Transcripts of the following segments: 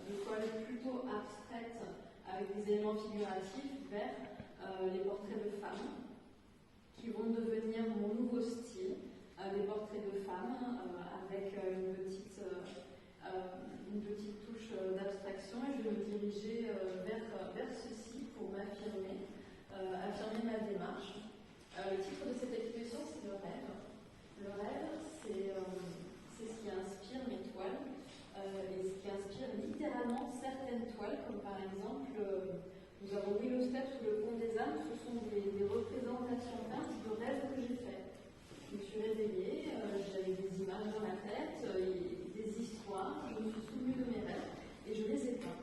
de toiles plutôt abstraites avec des éléments figuratifs vers les portraits de femmes qui vont devenir mon nouveau style, des portraits de femmes avec une petite touche d'abstraction, et je vais me diriger vers ceci pour m'affirmer, affirmer ma démarche. Le titre de cette exposition, c'est le rêve. Le rêve, c'est ce qui inspire mes toiles, et ce qui inspire littéralement certaines toiles, comme par exemple, nous avons mis le step sous le pont des âmes. Ce sont des représentations peintes de rêves que j'ai faits. Je me suis réveillée, j'avais des images dans la tête, des histoires, je me suis souvenue de mes rêves et je les ai peints.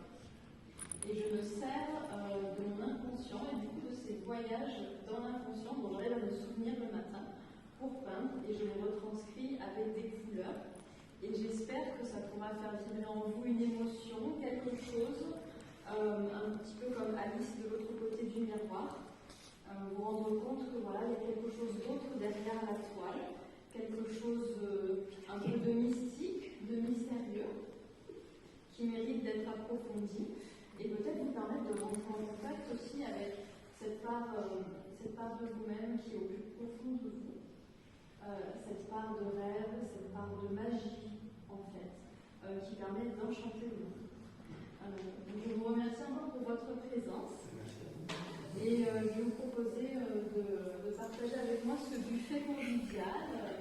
Et je me sers de mon inconscient et du coup de ces voyages dans l'inconscient dont j'arrive à me souvenir le matin pour peindre, et je les retranscris avec des couleurs. Et j'espère que ça pourra faire vibrer en vous une émotion, quelque chose, un petit peu comme Alice de l'autre côté du miroir. Vous rendre compte que voilà, il y a quelque chose d'autre derrière la toile, quelque chose un peu de mystique, de mystérieux, qui mérite d'être approfondi, et peut-être vous permettre de rentrer en contact aussi avec cette part de vous-même qui est au plus profond de vous, cette part de rêve, cette part de magie, en fait, qui permet d'enchanter le monde. Donc je vous remercie encore pour votre présence. Et je vais vous proposer de partager avec moi ce buffet convivial